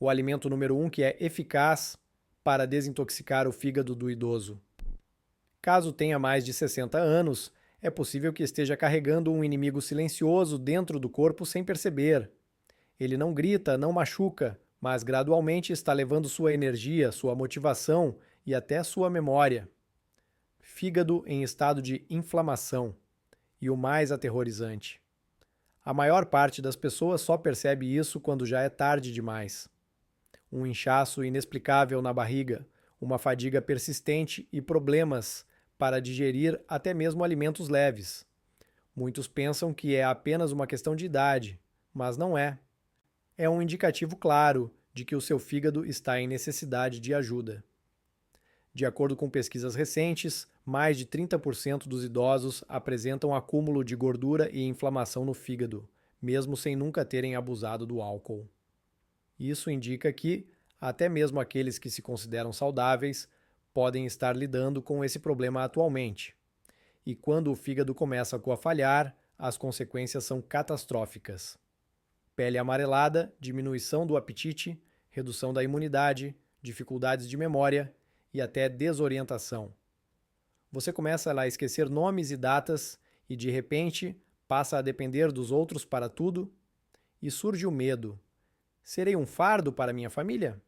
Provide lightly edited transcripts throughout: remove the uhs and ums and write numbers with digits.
o alimento número 1 que é eficaz para desintoxicar o fígado do idoso. Caso tenha mais de 60 anos, é possível que esteja carregando um inimigo silencioso dentro do corpo sem perceber. Ele não grita, não machuca, mas gradualmente está levando sua energia, sua motivação e até sua memória. Fígado em estado de inflamação. E o mais aterrorizante: a maior parte das pessoas só percebe isso quando já é tarde demais. Um inchaço inexplicável na barriga, uma fadiga persistente e problemas para digerir até mesmo alimentos leves. Muitos pensam que é apenas uma questão de idade, mas não é. É um indicativo claro de que o seu fígado está em necessidade de ajuda. De acordo com pesquisas recentes, mais de 30% dos idosos apresentam acúmulo de gordura e inflamação no fígado, mesmo sem nunca terem abusado do álcool. Isso indica que, até mesmo aqueles que se consideram saudáveis, podem estar lidando com esse problema atualmente. E quando o fígado começa a falhar, as consequências são catastróficas. Pele amarelada, diminuição do apetite, redução da imunidade, dificuldades de memória e até desorientação. Você começa a esquecer nomes e datas e, de repente, passa a depender dos outros para tudo e surge o medo. Serei um fardo para minha família?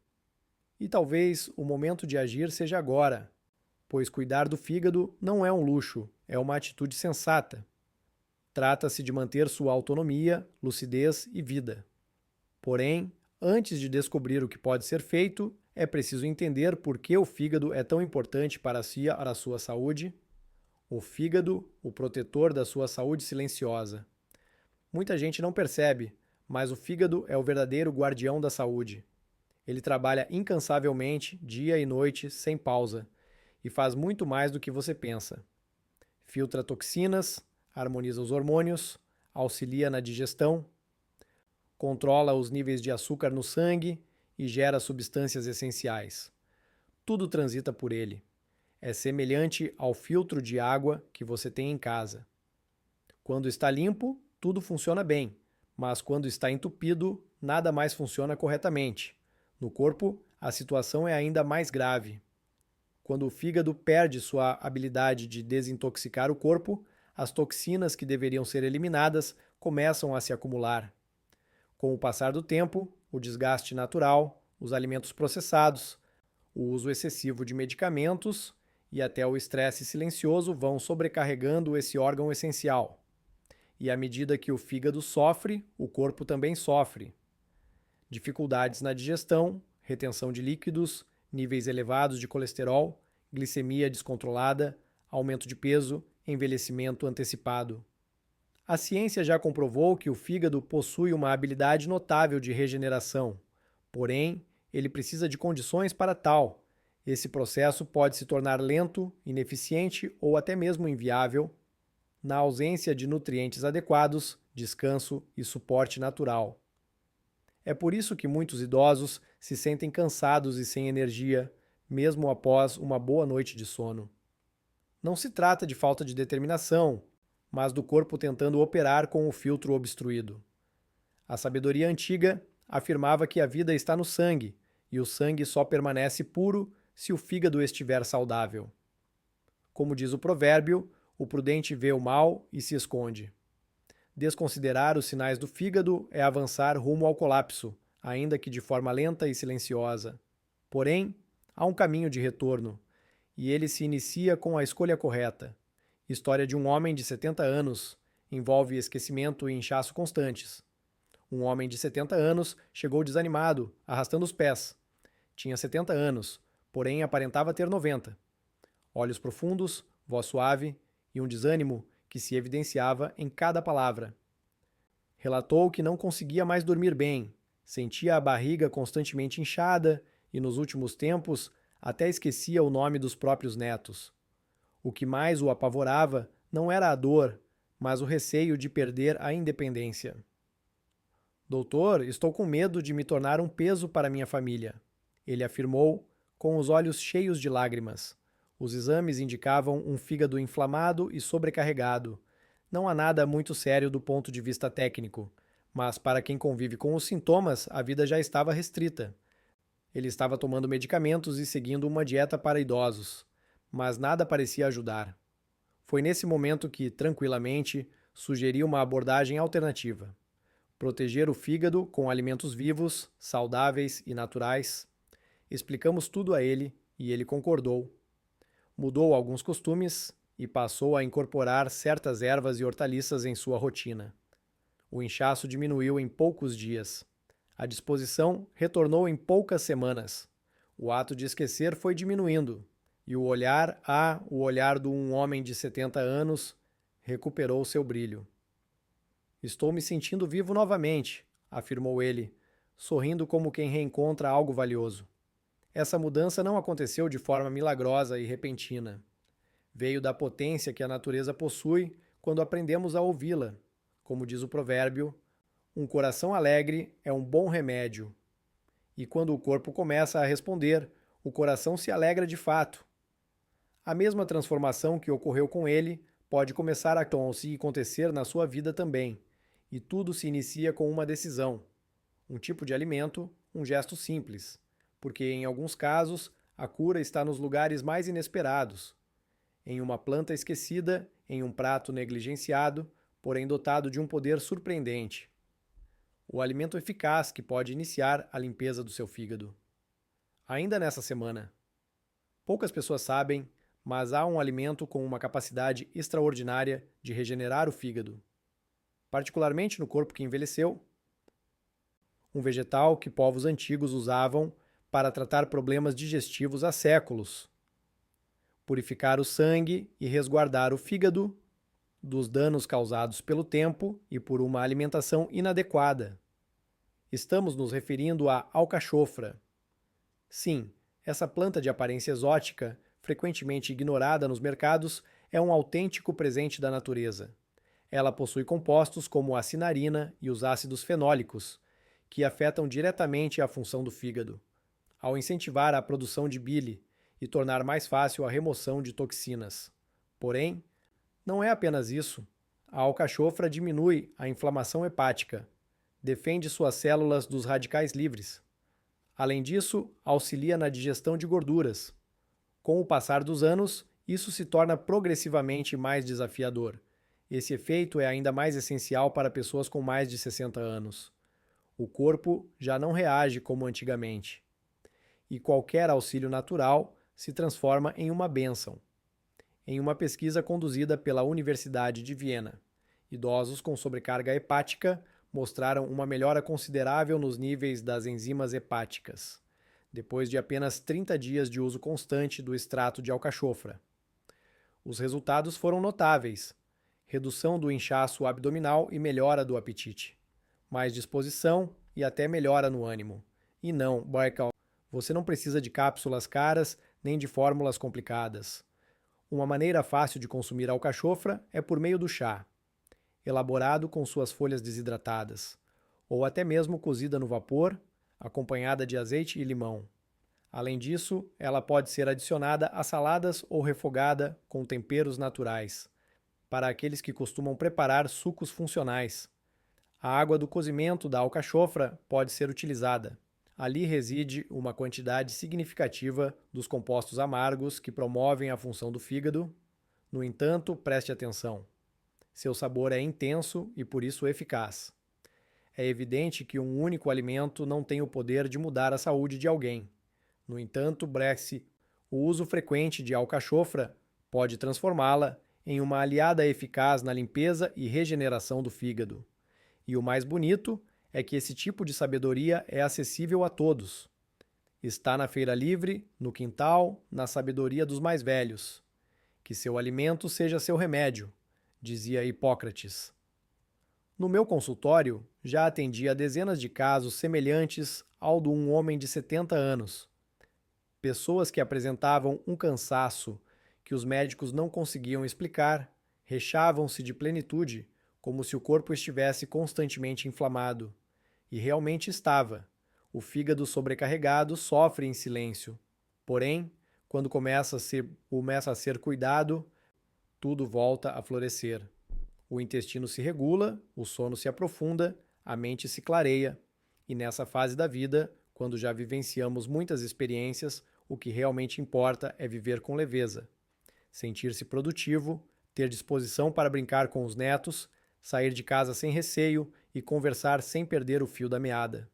E talvez o momento de agir seja agora, pois cuidar do fígado não é um luxo, é uma atitude sensata. Trata-se de manter sua autonomia, lucidez e vida. Porém, antes de descobrir o que pode ser feito, é preciso entender por que o fígado é tão importante para a sua saúde. O fígado, o protetor da sua saúde silenciosa. Muita gente não percebe, mas o fígado é o verdadeiro guardião da saúde. Ele trabalha incansavelmente, dia e noite, sem pausa, e faz muito mais do que você pensa. Filtra toxinas, harmoniza os hormônios, auxilia na digestão, controla os níveis de açúcar no sangue e gera substâncias essenciais. Tudo transita por ele. É semelhante ao filtro de água que você tem em casa. Quando está limpo, tudo funciona bem, mas quando está entupido, nada mais funciona corretamente. No corpo, a situação é ainda mais grave. Quando o fígado perde sua habilidade de desintoxicar o corpo, as toxinas que deveriam ser eliminadas começam a se acumular. Com o passar do tempo, o desgaste natural, os alimentos processados, o uso excessivo de medicamentos e até o estresse silencioso vão sobrecarregando esse órgão essencial. E à medida que o fígado sofre, o corpo também sofre. Dificuldades na digestão, retenção de líquidos, níveis elevados de colesterol, glicemia descontrolada, aumento de peso, envelhecimento antecipado. A ciência já comprovou que o fígado possui uma habilidade notável de regeneração, porém, ele precisa de condições para tal. Esse processo pode se tornar lento, ineficiente ou até mesmo inviável, na ausência de nutrientes adequados, descanso e suporte natural. É por isso que muitos idosos se sentem cansados e sem energia, mesmo após uma boa noite de sono. Não se trata de falta de determinação, mas do corpo tentando operar com o filtro obstruído. A sabedoria antiga afirmava que a vida está no sangue, e o sangue só permanece puro se o fígado estiver saudável. Como diz o provérbio, o prudente vê o mal e se esconde. Desconsiderar os sinais do fígado é avançar rumo ao colapso, ainda que de forma lenta e silenciosa. Porém, há um caminho de retorno, e ele se inicia com a escolha correta. História de um homem de 70 anos envolve esquecimento e inchaço constantes. Um homem de 70 anos chegou desanimado, arrastando os pés. Tinha 70 anos, porém aparentava ter 90. Olhos profundos, voz suave e um desânimo que se evidenciava em cada palavra. Relatou que não conseguia mais dormir bem, sentia a barriga constantemente inchada e, nos últimos tempos, até esquecia o nome dos próprios netos. O que mais o apavorava não era a dor, mas o receio de perder a independência. Doutor, estou com medo de me tornar um peso para minha família, ele afirmou, com os olhos cheios de lágrimas. Os exames indicavam um fígado inflamado e sobrecarregado. Não há nada muito sério do ponto de vista técnico, mas para quem convive com os sintomas, a vida já estava restrita. Ele estava tomando medicamentos e seguindo uma dieta para idosos, mas nada parecia ajudar. Foi nesse momento que, tranquilamente, sugeri uma abordagem alternativa: proteger o fígado com alimentos vivos, saudáveis e naturais. Explicamos tudo a ele e ele concordou. Mudou alguns costumes e passou a incorporar certas ervas e hortaliças em sua rotina. O inchaço diminuiu em poucos dias. A disposição retornou em poucas semanas. O ato de esquecer foi diminuindo, e o olhar de um homem de 70 anos, recuperou seu brilho. Estou me sentindo vivo novamente, afirmou ele, sorrindo como quem reencontra algo valioso. Essa mudança não aconteceu de forma milagrosa e repentina. Veio da potência que a natureza possui quando aprendemos a ouvi-la. Como diz o provérbio, um coração alegre é um bom remédio. E quando o corpo começa a responder, o coração se alegra de fato. A mesma transformação que ocorreu com ele pode começar a acontecer na sua vida também. E tudo se inicia com uma decisão. Um tipo de alimento, um gesto simples. Porque, em alguns casos, a cura está nos lugares mais inesperados. Em uma planta esquecida, em um prato negligenciado, porém dotado de um poder surpreendente. O alimento eficaz que pode iniciar a limpeza do seu fígado. Ainda nessa semana. Poucas pessoas sabem, mas há um alimento com uma capacidade extraordinária de regenerar o fígado. Particularmente no corpo que envelheceu. Um vegetal que povos antigos usavam para tratar problemas digestivos há séculos. Purificar o sangue e resguardar o fígado dos danos causados pelo tempo e por uma alimentação inadequada. Estamos nos referindo à alcachofra. Sim, essa planta de aparência exótica, frequentemente ignorada nos mercados, é um autêntico presente da natureza. Ela possui compostos como a cinarina e os ácidos fenólicos, que afetam diretamente a função do fígado, ao incentivar a produção de bile e tornar mais fácil a remoção de toxinas. Porém, não é apenas isso. A alcachofra diminui a inflamação hepática, defende suas células dos radicais livres. Além disso, auxilia na digestão de gorduras. Com o passar dos anos, isso se torna progressivamente mais desafiador. Esse efeito é ainda mais essencial para pessoas com mais de 60 anos. O corpo já não reage como antigamente. E qualquer auxílio natural se transforma em uma bênção. Em uma pesquisa conduzida pela Universidade de Viena, idosos com sobrecarga hepática mostraram uma melhora considerável nos níveis das enzimas hepáticas, depois de apenas 30 dias de uso constante do extrato de alcachofra. Os resultados foram notáveis: redução do inchaço abdominal e melhora do apetite, mais disposição e até melhora no ânimo. E não, Baikal, você não precisa de cápsulas caras nem de fórmulas complicadas. Uma maneira fácil de consumir alcachofra é por meio do chá, elaborado com suas folhas desidratadas, ou até mesmo cozida no vapor, acompanhada de azeite e limão. Além disso, ela pode ser adicionada a saladas ou refogada com temperos naturais, para aqueles que costumam preparar sucos funcionais. A água do cozimento da alcachofra pode ser utilizada. Ali reside uma quantidade significativa dos compostos amargos que promovem a função do fígado. No entanto, preste atenção. Seu sabor é intenso e por isso eficaz. É evidente que um único alimento não tem o poder de mudar a saúde de alguém. No entanto, o uso frequente de alcachofra pode transformá-la em uma aliada eficaz na limpeza e regeneração do fígado. E o mais bonito é que esse tipo de sabedoria é acessível a todos. Está na feira livre, no quintal, na sabedoria dos mais velhos. Que seu alimento seja seu remédio, dizia Hipócrates. No meu consultório, já atendi a dezenas de casos semelhantes ao de um homem de 70 anos. Pessoas que apresentavam um cansaço que os médicos não conseguiam explicar, rechavam-se de plenitude, como se o corpo estivesse constantemente inflamado. E realmente estava. O fígado sobrecarregado sofre em silêncio. Porém, quando começa a ser cuidado, tudo volta a florescer. O intestino se regula, o sono se aprofunda, a mente se clareia. E nessa fase da vida, quando já vivenciamos muitas experiências, o que realmente importa é viver com leveza, sentir-se produtivo, ter disposição para brincar com os netos, sair de casa sem receio e conversar sem perder o fio da meada.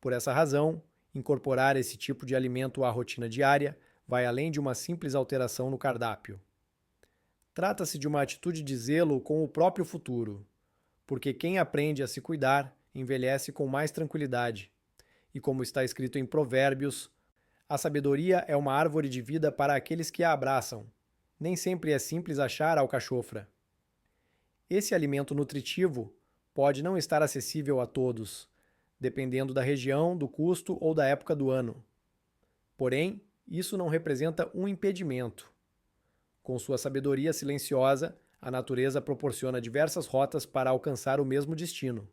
Por essa razão, incorporar esse tipo de alimento à rotina diária vai além de uma simples alteração no cardápio. Trata-se de uma atitude de zelo com o próprio futuro, porque quem aprende a se cuidar envelhece com mais tranquilidade. E como está escrito em Provérbios, a sabedoria é uma árvore de vida para aqueles que a abraçam. Nem sempre é simples achar a alcachofra. Esse alimento nutritivo pode não estar acessível a todos, dependendo da região, do custo ou da época do ano. Porém, isso não representa um impedimento. Com sua sabedoria silenciosa, a natureza proporciona diversas rotas para alcançar o mesmo destino.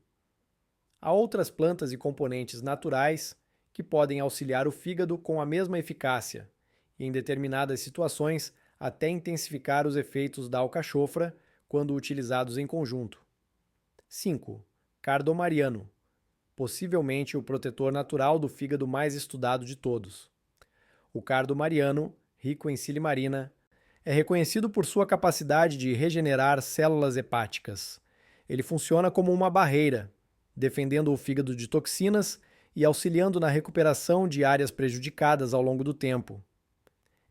Há outras plantas e componentes naturais que podem auxiliar o fígado com a mesma eficácia e, em determinadas situações, até intensificar os efeitos da alcachofra quando utilizados em conjunto. 5. Cardomariano, possivelmente o protetor natural do fígado mais estudado de todos. O cardomariano, rico em silimarina, é reconhecido por sua capacidade de regenerar células hepáticas. Ele funciona como uma barreira, defendendo o fígado de toxinas e auxiliando na recuperação de áreas prejudicadas ao longo do tempo.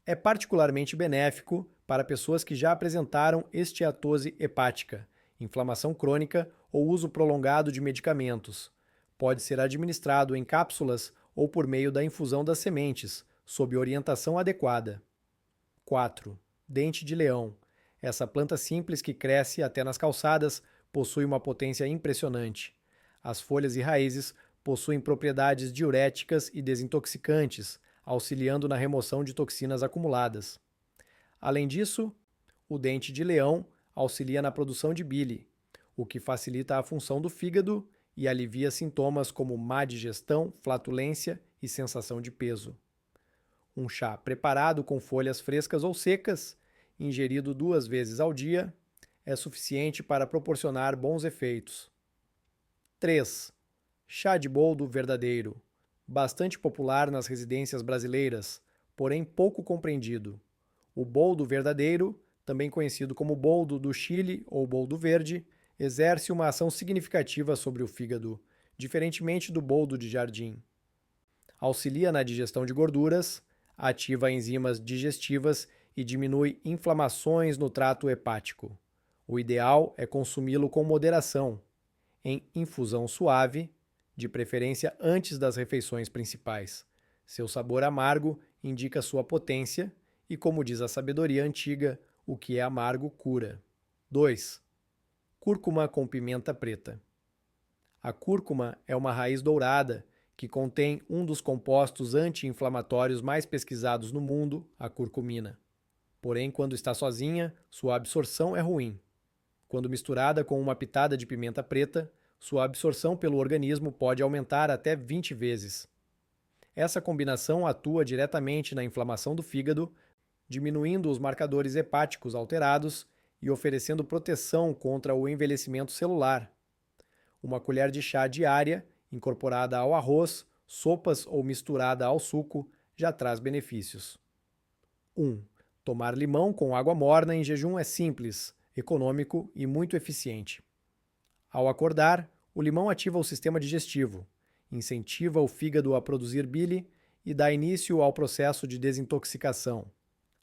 É particularmente benéfico para pessoas que já apresentaram esteatose hepática, inflamação crônica ou uso prolongado de medicamentos. Pode ser administrado em cápsulas ou por meio da infusão das sementes, sob orientação adequada. 4. Dente de leão. Essa planta simples que cresce até nas calçadas possui uma potência impressionante. As folhas e raízes possuem propriedades diuréticas e desintoxicantes, auxiliando na remoção de toxinas acumuladas. Além disso, o dente de leão auxilia na produção de bile, o que facilita a função do fígado e alivia sintomas como má digestão, flatulência e sensação de peso. Um chá preparado com folhas frescas ou secas, ingerido 2 vezes ao dia, é suficiente para proporcionar bons efeitos. 3. Chá de boldo verdadeiro. Bastante popular nas residências brasileiras, porém pouco compreendido. O boldo verdadeiro, também conhecido como boldo do Chile ou boldo verde, exerce uma ação significativa sobre o fígado, diferentemente do boldo de jardim. Auxilia na digestão de gorduras, ativa enzimas digestivas e diminui inflamações no trato hepático. O ideal é consumi-lo com moderação, em infusão suave, de preferência antes das refeições principais. Seu sabor amargo indica sua potência e, como diz a sabedoria antiga, o que é amargo cura. 2. Cúrcuma com pimenta preta. A cúrcuma é uma raiz dourada que contém um dos compostos anti-inflamatórios mais pesquisados no mundo, a curcumina. Porém, quando está sozinha, sua absorção é ruim. Quando misturada com uma pitada de pimenta preta, sua absorção pelo organismo pode aumentar até 20 vezes. Essa combinação atua diretamente na inflamação do fígado, diminuindo os marcadores hepáticos alterados e oferecendo proteção contra o envelhecimento celular. Uma colher de chá diária, incorporada ao arroz, sopas ou misturada ao suco, já traz benefícios. 1. Tomar limão com água morna em jejum é simples, econômico e muito eficiente. Ao acordar, o limão ativa o sistema digestivo, incentiva o fígado a produzir bile e dá início ao processo de desintoxicação.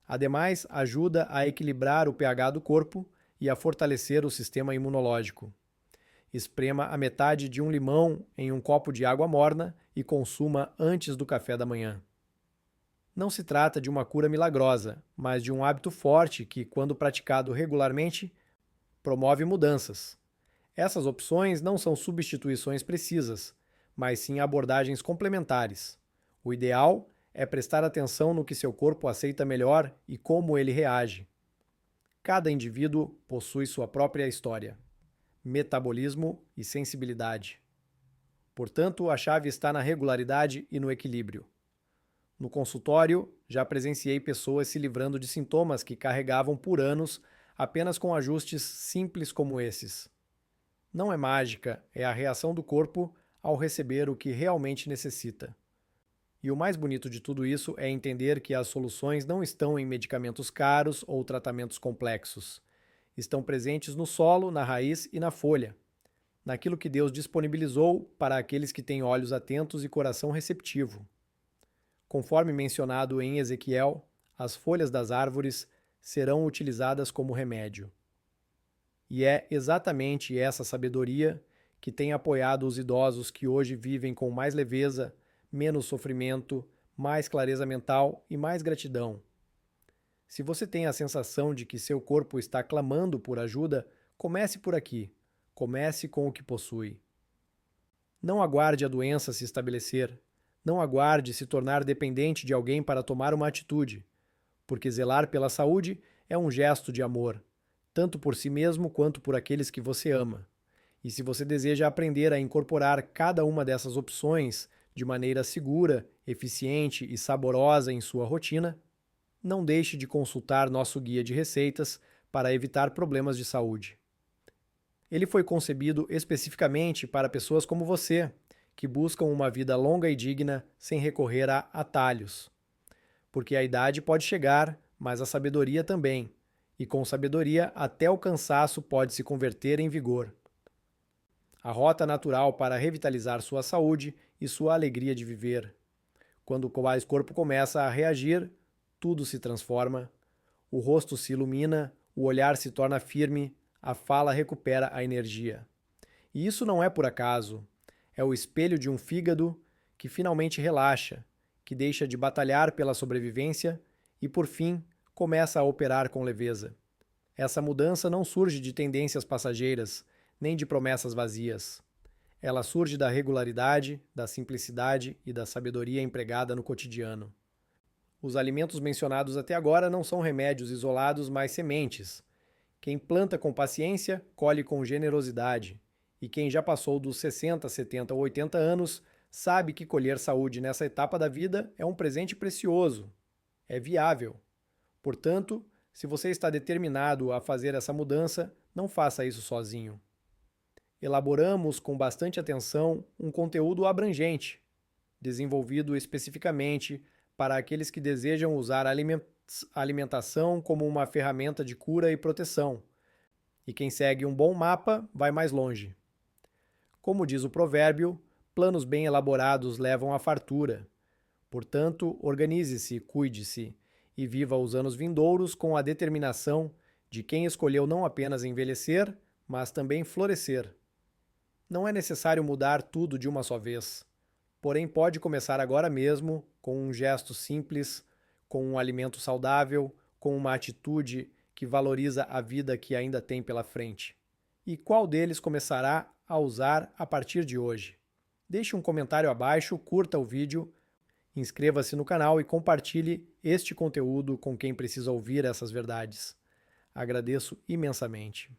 Ademais, ajuda a equilibrar o pH do corpo e a fortalecer o sistema imunológico. Esprema a metade de um limão em um copo de água morna e consuma antes do café da manhã. Não se trata de uma cura milagrosa, mas de um hábito forte que, quando praticado regularmente, promove mudanças. Essas opções não são substituições precisas, mas sim abordagens complementares. O ideal é prestar atenção no que seu corpo aceita melhor e como ele reage. Cada indivíduo possui sua própria história, metabolismo e sensibilidade. Portanto, a chave está na regularidade e no equilíbrio. No consultório, já presenciei pessoas se livrando de sintomas que carregavam por anos apenas com ajustes simples como esses. Não é mágica, é a reação do corpo ao receber o que realmente necessita. E o mais bonito de tudo isso é entender que as soluções não estão em medicamentos caros ou tratamentos complexos. Estão presentes no solo, na raiz e na folha, naquilo que Deus disponibilizou para aqueles que têm olhos atentos e coração receptivo. Conforme mencionado em Ezequiel, as folhas das árvores serão utilizadas como remédio. E é exatamente essa sabedoria que tem apoiado os idosos que hoje vivem com mais leveza, menos sofrimento, mais clareza mental e mais gratidão. Se você tem a sensação de que seu corpo está clamando por ajuda, comece por aqui. Comece com o que possui. Não aguarde a doença se estabelecer. Não aguarde se tornar dependente de alguém para tomar uma atitude, porque zelar pela saúde é um gesto de amor, tanto por si mesmo quanto por aqueles que você ama. E se você deseja aprender a incorporar cada uma dessas opções de maneira segura, eficiente e saborosa em sua rotina, não deixe de consultar nosso guia de receitas para evitar problemas de saúde. Ele foi concebido especificamente para pessoas como você, que buscam uma vida longa e digna sem recorrer a atalhos. Porque a idade pode chegar, mas a sabedoria também, e com sabedoria até o cansaço pode se converter em vigor. A rota natural para revitalizar sua saúde e sua alegria de viver. Quando o corpo começa a reagir, tudo se transforma, o rosto se ilumina, o olhar se torna firme, a fala recupera a energia. E isso não é por acaso, é o espelho de um fígado que finalmente relaxa, que deixa de batalhar pela sobrevivência e, por fim, começa a operar com leveza. Essa mudança não surge de tendências passageiras, nem de promessas vazias. Ela surge da regularidade, da simplicidade e da sabedoria empregada no cotidiano. Os alimentos mencionados até agora não são remédios isolados, mas sementes. Quem planta com paciência, colhe com generosidade. E quem já passou dos 60, 70 ou 80 anos sabe que colher saúde nessa etapa da vida é um presente precioso. É viável. Portanto, se você está determinado a fazer essa mudança, não faça isso sozinho. Elaboramos com bastante atenção um conteúdo abrangente, desenvolvido especificamente para aqueles que desejam usar a alimentação como uma ferramenta de cura e proteção. E quem segue um bom mapa vai mais longe. Como diz o provérbio, planos bem elaborados levam à fartura. Portanto, organize-se, cuide-se e viva os anos vindouros com a determinação de quem escolheu não apenas envelhecer, mas também florescer. Não é necessário mudar tudo de uma só vez. Porém, pode começar agora mesmo com um gesto simples, com um alimento saudável, com uma atitude que valoriza a vida que ainda tem pela frente. E qual deles começará a usar a partir de hoje? Deixe um comentário abaixo, curta o vídeo, inscreva-se no canal e compartilhe este conteúdo com quem precisa ouvir essas verdades. Agradeço imensamente.